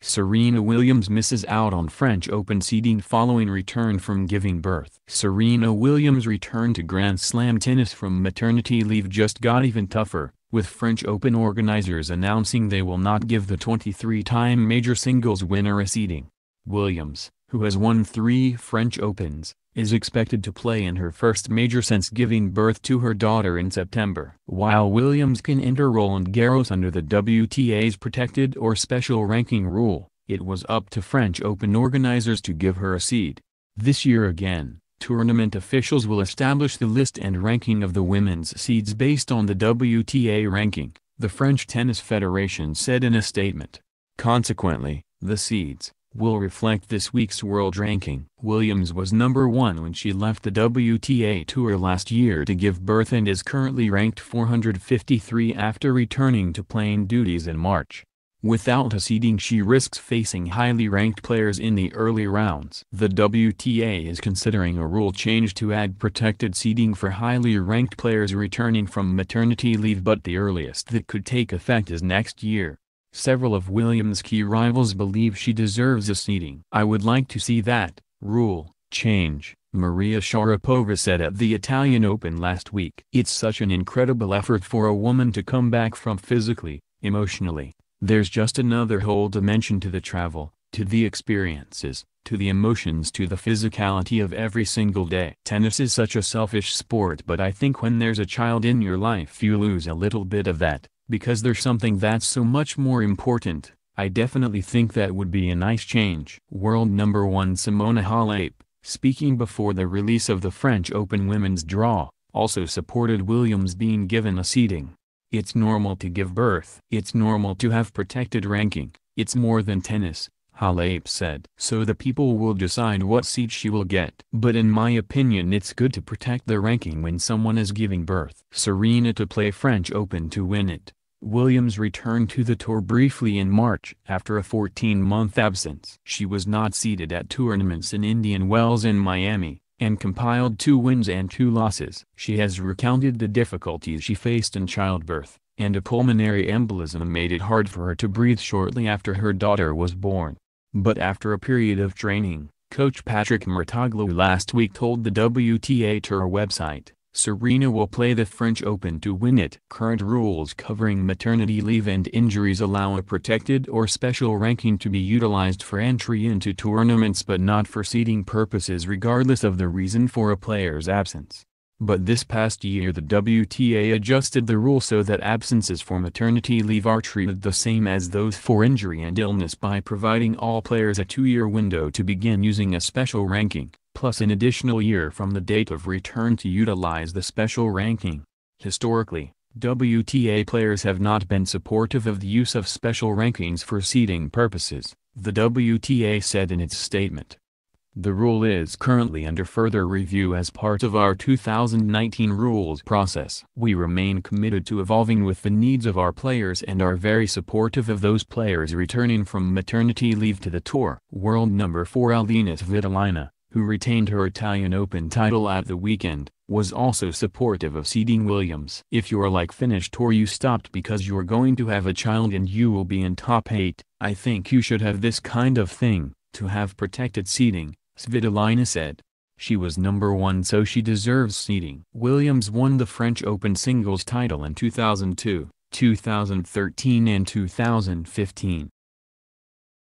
Serena Williams misses out on French Open seeding following return from giving birth. Serena Williams' return to Grand Slam tennis from maternity leave just got even tougher, with French Open organizers announcing they will not give the 23-time major singles winner a seeding. Williams, who has won 3 French Opens, is expected to play in her first major since giving birth to her daughter in September. While Williams can enter Roland Garros under the WTA's protected or special ranking rule, it was up to French Open organizers to give her a seed. This year again, tournament officials will establish the list and ranking of the women's seeds based on the WTA ranking, the French Tennis Federation said in a statement. Consequently, the seeds will reflect this week's world ranking. Williams was number 1 when she left the WTA Tour last year to give birth and is currently ranked 453 after returning to playing duties in March. Without a seeding, she risks facing highly ranked players in the early rounds. The WTA is considering a rule change to add protected seeding for highly ranked players returning from maternity leave, but the earliest that could take effect is next year. Several of Williams' key rivals believe she deserves a seeding. "I would like to see that rule change," Maria Sharapova said at the Italian Open last week. "It's such an incredible effort for a woman to come back from physically, emotionally. There's just another whole dimension to the travel, to the experiences, to the emotions, to the physicality of every single day. Tennis is such a selfish sport, but I think when there's a child in your life you lose a little bit of that, because there's something that's so much more important. I definitely think that would be a nice change." World number 1 Simona Halep, speaking before the release of the French Open women's draw, also supported Williams being given a seeding. "It's normal to give birth. It's normal to have protected ranking. It's more than tennis," Halep said. "So the people will decide what seed she will get. But in my opinion, it's good to protect the ranking when someone is giving birth." Serena to play French Open to win it. Williams returned to the tour briefly in March after a 14-month absence. She was not seeded at tournaments in Indian Wells and Miami, and compiled 2 wins and 2 losses. She has recounted the difficulties she faced in childbirth, and a pulmonary embolism made it hard for her to breathe shortly after her daughter was born. But after a period of training, coach Patrick Mouratoglou last week told the WTA Tour website, Serena will play the French Open to win it. Current rules covering maternity leave and injuries allow a protected or special ranking to be utilized for entry into tournaments but not for seeding purposes regardless of the reason for a player's absence. But this past year the WTA adjusted the rule so that absences for maternity leave are treated the same as those for injury and illness by providing all players a 2-year window to begin using a special ranking, plus an additional year from the date of return to utilize the special ranking. Historically, WTA players have not been supportive of the use of special rankings for seeding purposes, the WTA said in its statement. The rule is currently under further review as part of our 2019 rules process. We remain committed to evolving with the needs of our players and are very supportive of those players returning from maternity leave to the tour. World number 4 Alina Svitolina, who retained her Italian Open title at the weekend, was also supportive of seeding Williams. "If you're like finished or you stopped because you're going to have a child and you will be in top 8, I think you should have this kind of thing, to have protected seeding," Svitolina said. "She was number 1 so she deserves seeding." Williams won the French Open singles title in 2002, 2013 and 2015.